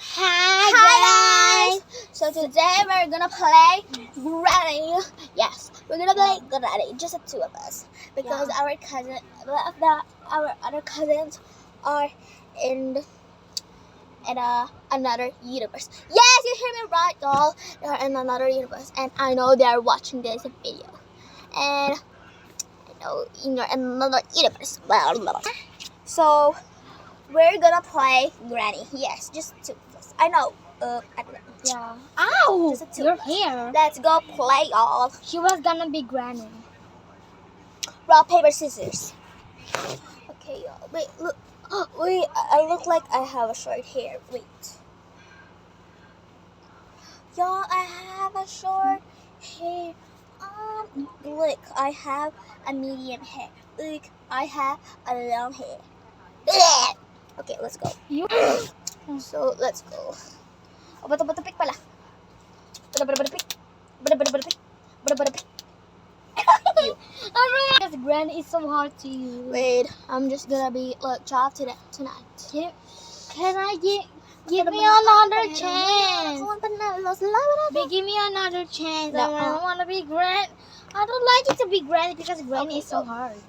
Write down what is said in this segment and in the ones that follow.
Hi guys! So today we're gonna play Granny. Yes, we're gonna play Granny, just the two of us, because our other cousins are in another universe. Yes, you hear me right, doll. They are in another universe, and I know they are watching this video, and I know you're in another universe. So we're gonna play Granny. Yes, just two of us. I know. I don't know. Yeah. Ow! Just the two Your of us. hair. Let's go play, y'all. She was gonna be Granny. Rock, paper, scissors. Okay, y'all. Wait, look. Wait, I look like I have a short hair. Wait. Y'all, I have a short hair. Look, I have a medium hair. Look, I have a long hair. Okay, let's go. You. So, let's go. Oh, bato pick pala. Bato pick. Bato pick. Because Granny is so hard to use. Wait, I'm just gonna be chopped tonight. Can I give me another chance? Babe, give me another chance. No. I don't want to be Granny. I don't like it to be Granny because Granny is so hard.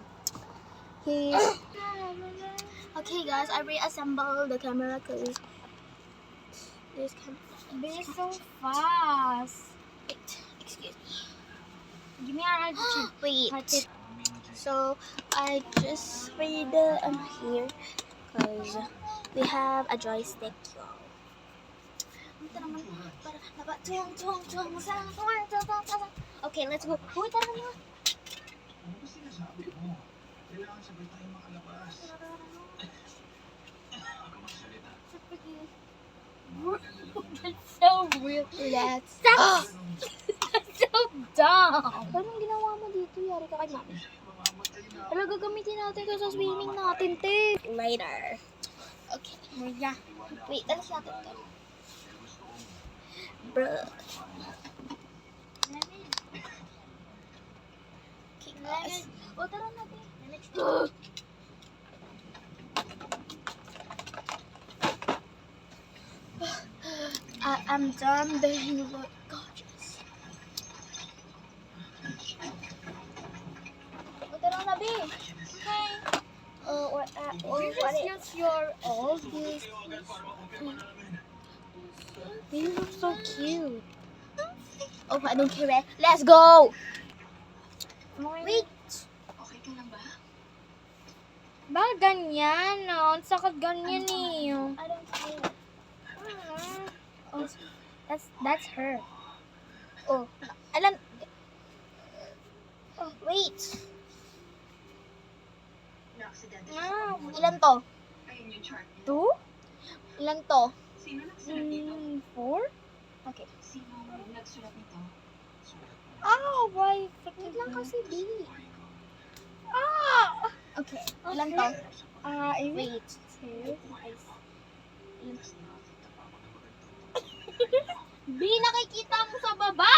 Okay, guys, I reassembled the camera because this camera. Be so fast. Wait, excuse me. Give me another chance. Wait. So I just read here because we have a joystick, y'all. Okay, let's go. Uy, tara na. That's so weird. Let's. That's so dumb. Anong ginawa mo dito? Yari ka kay mami. Pero gagamitin natin ito sa swimming natin, te. Later. Okay. Yeah. Wait, talas natin ito. Bruh. Okay, guys. O, tara natin. I'm done, but you look gorgeous. O, tara na, babe. Okay. Or what is Just your old. You look so cute. Oh, I don't care. Let's go. Wait. Bakit ganyan? No? Ang sakit ganyan eh. I don't care. Oh, that's her. Oh, alam. Oh, wait. Ilan to? 2? Ilan to? 4? Okay. Oh, why? Wait lang kasi, baby. Ah! Okay. Ilan to? Wait. 2. B, nakikita mo sa baba.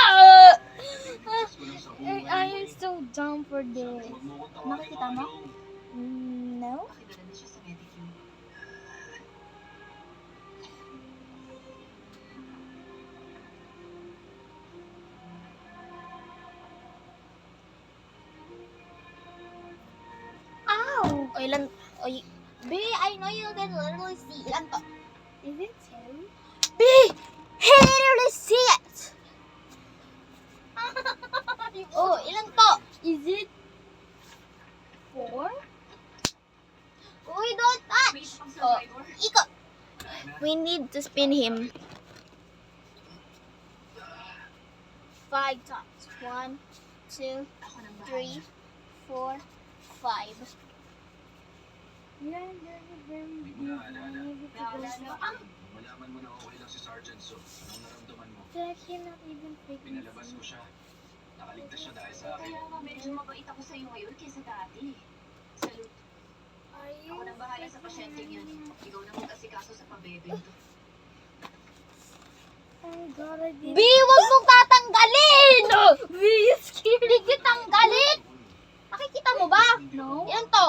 I am so dumb for this. Nakikita mo? No? Ow! O, ilan? O, B, I know you can literally see. Ilan to? Is it 2? B, he literally see it. Oh, ilan to? Is it 4? Uy, don't touch. Oh, ikot. We need to spin him 5 times. 1, 2, 3, 4, 5. Yeah, there's a very big Malaman mo na okay lang si Sergeant So. Anong naramdaman mo? I cannot even fake Pinalabas ko siya. Nakaligtas siya dahil sa akin. Kaya nga medyo mabait ako sa'yo ngayon kaysa dati. Salute. Ako nang bahala sa pasyenteng yan. Ikaw na mag-asikaso sa pabebe nito. Oh God, I did. B, wag mong tatanggalin! B, hindi kita tanggalin! Nakikita mo ba? No. Yan to.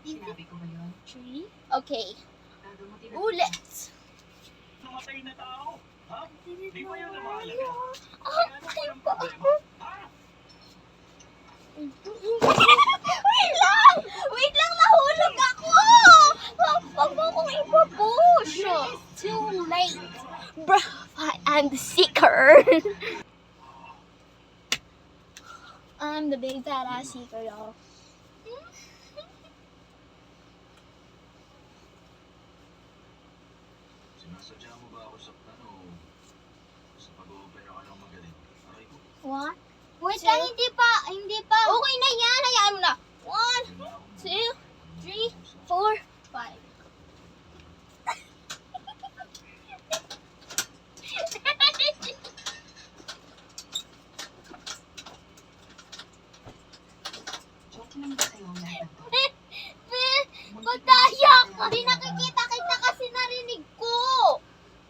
Sinabi ko ba yun? 3? Okay. Gagawin mo Ulit. Makapal na tao? Ha? Di ba yun ang mahalaga? Ah, Kaya ano pa yung problema? Ha? Wait lang! Nahulog ako! Huwag mo akong ipapush! It's too late. Bro, I'm the seeker. I'm the big badass seeker, y'all. Sinasadya mo ba ako saktan o sa pag-oopera ka lang magaling? Aray ko. What? Wait lang, hindi pa. Okay na yan! Hayaan mo na! 1, 2, 3, 4, 5. Joke lang ba sa'yo ang lahat ng to? Madaya ka! Hindi nakikita kita kasi narinig ko!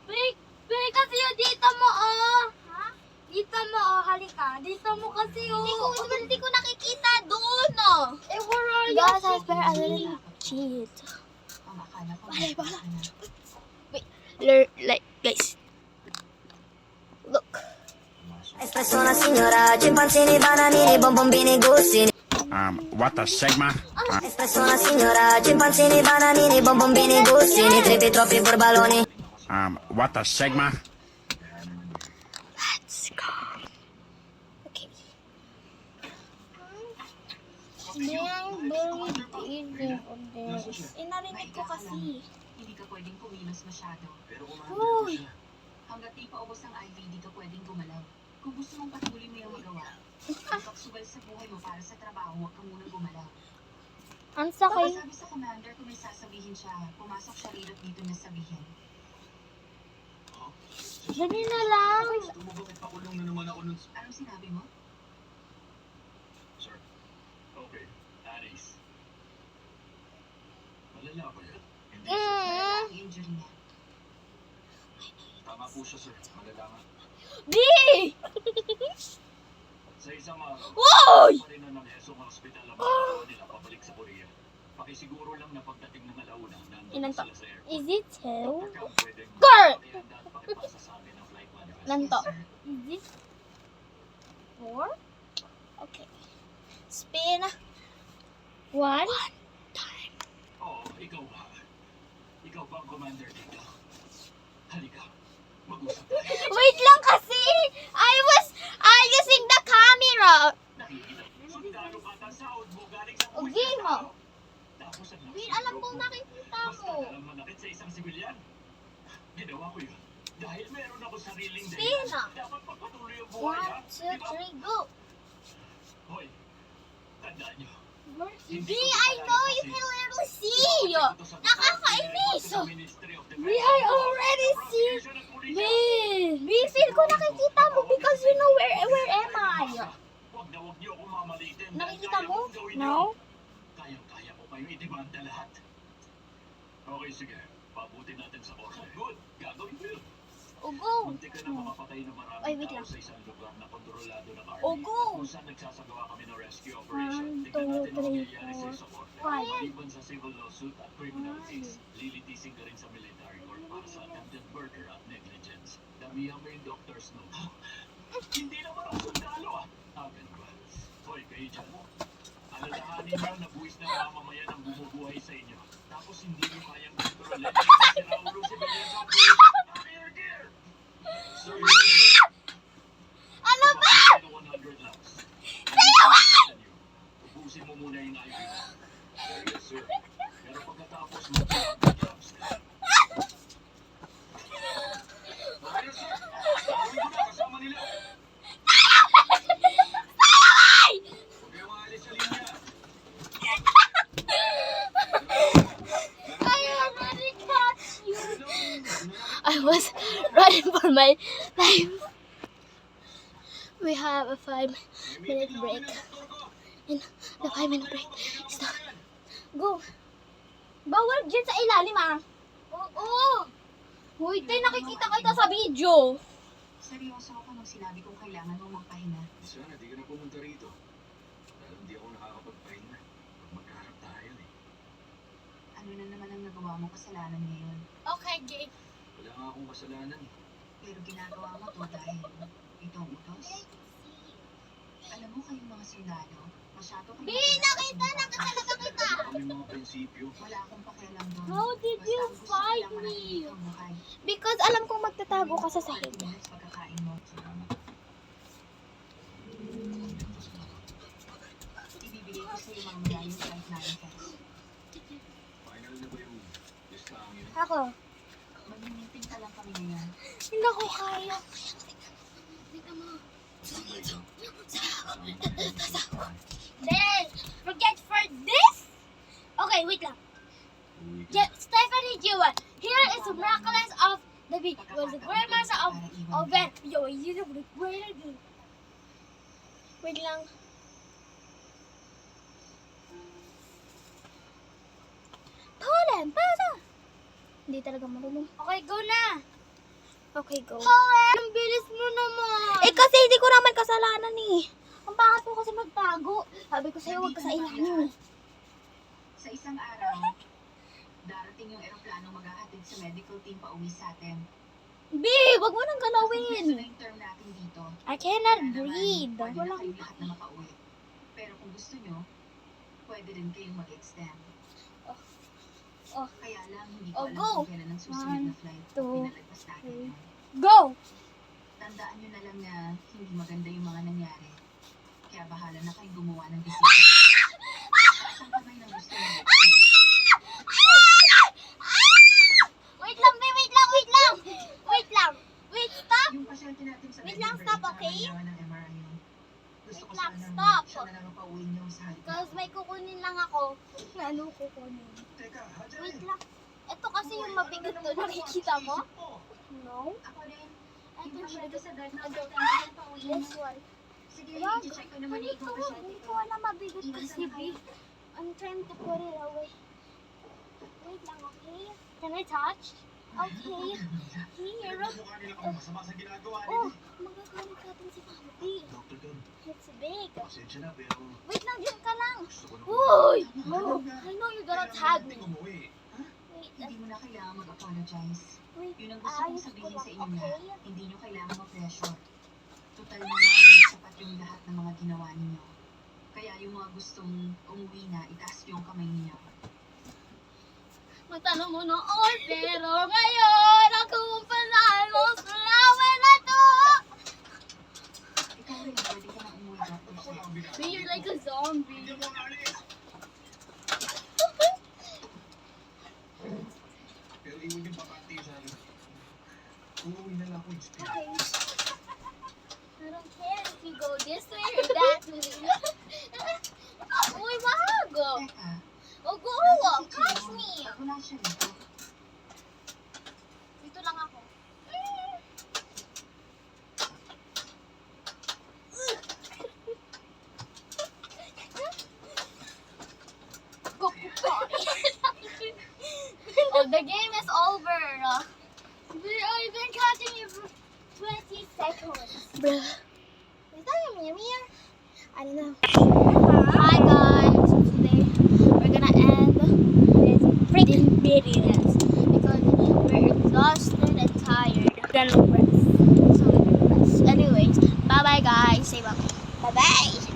Big, kasi yung dito mo, oh. Ha? Dito mo, oh. Halika. Dito mo kasi, oh. Hindi ko nakikita doon! Oh. Eh, where are you? Guys, I swear I didn't cheat. Ang akala ko Bale, may bala. ka na. Like, guys. Look. Espresso una signora, scimpanzini, bananini, bonbombini, gussini. What a Sigma? Espresso una signora, scimpanzini, bananini, bonbombini, gussini, trippi, troppi, borbaloni. What a Sigma? Let's go. Okay. I'm very easy of this. Eh, narinig ko kasi. Hindi ka pwedeng kumilos masyado. Pero commander ko Uy. siya. Hanggat di pa ubos ang IV, di ka pwedeng gumalaw. Kung gusto mong patuloy mo yung magawa, ang pagsugal sa buhay mo para sa trabaho, huwag ka muna gumalaw. Ang sakay. Sabi sa commander kung may sasabihin siya, pumasok siya rito dito na sabihin. Dali na lang. Gusto mo bakit pakulong na naman ako nun? Anong sinabi mo? Sir. Okay. Aris. Malala ba yan? Hindi, sir. Malala ang injury niya. Tama po siya, sir. Malala nga. B! Sa isang araw, Woy! pa rin na ng Hesong Hospital ang mga nila pabalik sa Korea. Pakisiguro lang na pagdating ng alauna, nandun Ilan to? sila sa airport. Is it two? Kapag pwedeng Girl! pakihanda at pakipasa sa amin ang flight manifest. Lanto. Yes, sir. Is it four? Okay. Spin. One? Oo, ikaw ba? Ikaw ba ang commander dito? Halika, mag-usap tayo. Wait lang kasi! I was using the camera! Nakikita, sundalo ka at sahod mo galing sa buwis Okay na mo. tao. Tapos ang Wait, lakas ng alam loob kong mo. nakikita Basta mo. dalang manakit sa isang sibilyan. Ginawa ko yun. Dahil meron ako sariling Spin ah. Dapat magpatuloy ang buhay, ha? 1, 2, 3, go! Hoy, tandaan nyo. B, I know you can literally see! Nakakainis! We are already see. B! B, feel ko nakikita mo because you know where am I? Huwag na huwag niyo ako mamalitin. Nakikita Kaya mo? kong gawin No? yun. Kayang-kaya ko kayo idemanda lahat. Okay, sige. Pabutin natin sa korte. Good. Gagawin ko yun. Ugo! Munti ka na makapatay na maraming Ay, wait tao lang. sa isang lugar na kontrolado ng army. Ugo! Kung saan nagsasagawa kami ng rescue operation. 1, 2, Tingnan natin ang 3, mangyayari sa 4, isang korte. 5. Maliban sa civil lawsuit at criminal case, lilitising ka rin sa military court para sa attempted murder at negligence. Damihan mo yung doctor's note. Hindi naman ako sundalo ah. Ganun ba? Hoy, kayo dyan. Alalahanin nyo na buwis ng mamamayan ang bumubuhay sa inyo. Tapos hindi nyo kayang kontrolin. Sira ulo si Billion sa operation. Here, dear! Sir, Ano ba? 100 laps. Ubusin mo muna yung IV. Yes, sir. Pero pagkatapos mo, laps ka. Okay, sir. Gawin ko na kasama nila. Huwag kayong maalis sa linya. I already catch you! I was running for my life. We have a 5-minute break. And the 5-minute break is done. Go! Bawal dyan sa ilalim ah! Oo! Uy, tayo nakikita kita sa video! Seryoso ako nung sinabi kong kailangan mong magpahinga. Sana di ka na pumunta rito. Dahil hindi ako nakakapagpahinga. Pag magkaharap tayo eh. Ano na naman ang nagawa mo kasalanan ngayon? Okay, Jake. Wala nga akong kasalanan. Pero ginagawa mo to dahil ito ang utos. Alam mo kayong mga sundalo, masyado kayo Nakita kita! Kami mga prinsipyo. Wala akong pakialam doon. How did Basta you ang gusto ko find lang me? manatili kang buhay. Because alam kong magtatago ka sa sahig. 30 minutes pagkakain mo. Salamat. Ibibigay ko sa iyo mamaya yung flight manifest. Final na ba yung listahan yun? Ako. Mag-meeting pa lang kami ngayon. Hindi ko kaya. Then, forget for this? Okay, wait lang. Uwi ka. Yeah, Stephanie Jewel. Here is the miraculous of the beat. Was the grandmaster of Ben. Yo, you know the greater good. Wait lang. Poland, pasa! Hindi talaga marunong. Okay, go na. Okay, go. Ang bilis mo naman. Eh kasi hindi ko naman kasalanan eh. Ang bakit mo kasi magtago? Sabi ko sa'yo, huwag ka sa ilalim eh. Sa isang araw, darating yung eroplano maghahatid sa medical team pa uwi sa atin. B, wag mo nang Ito galawin. na yung term natin dito. I cannot Kaya naman, breathe. pwede na Walang... kayong lahat na makauwi. Pero kung gusto nyo, pwede rin kayong mag-extend. Oh. Kaya lang, hindi Oh, ko alam go. kung kailan ang susunod na flight two, pinalagpas natin. Go! Tandaan nyo na lang na hindi maganda yung mga nangyari. Kaya bahala na kayong gumawa ng decision. Saan kamay ng gusto nyo? Wait lang, B, wait lang, wait lang. Wait lang. Wait, stop. Yung pasyente natin sa Wait lang, November, stop, ito okay? ang kailangan ng MRI yun. Gusto ko Wait lang, sana stop. siya na lang ang pauwiin nyo sa halip. Because may kukunin lang ako. Ano kukunin? Teka, Hadjay! Wait lang. Ito kasi yung mabigat to. Nakikita mo? No. Ako rin. Ito Yung pasyente sa bed na Ito. kailangan pauwiin This mo. one. Sige, Wag. i-check ko naman Hindi yung ko, pasyente hindi ko. ko alam mabigat Iwan kasi, sana B. kayo. I'm trying to put it away. Wait lang, okay? Can I touch? Okay. Here. Mukha nila kang masama sa ginagawa Oh, nila. magagalit natin si Papi. Dr. Don, It's big. pasensya na pero Wait lang, dyan ka lang. gusto ko na Uy! Ano Oh, I know you're gonna tag me. umuwi. Wait, Hindi mo na kailangan mag-apologize. wait. Yun ang gusto kong Ayos ko sabihin lang, sa inyo na okay? hindi nyo kailangan ma-pressure. Total naman, sapat yung lahat ng mga ginawa ninyo. Kaya yung mga gustong umuwi na, itaas yung kamay ninyo. Magtanong mo noon, pero ngayon ako ang panalo sa laway na to. Ikaw rin, pwede ka na umuwi, Dr. Ako Seth. lang binata. Be you're like a zombie. Hindi mo naalis. Pero iwan yung papati sa akin. Uuwi na lang ako, Inspire. Okay. I don't care if you go this way or that way. Uy, wag! Teka, Oh, go! nasa si Catch Chiron. me! Pag wala siya rito, Dito lang ako. Go, oh, the game is over. I've been catching you for 20 seconds. Bruh. Is that your Mimir? I don't know. Hi guys. So today we're gonna end this freaking video because we're exhausted and tired. We're gonna rest. So we're gonna rest. Anyways, bye bye guys. Say bye. Bye bye.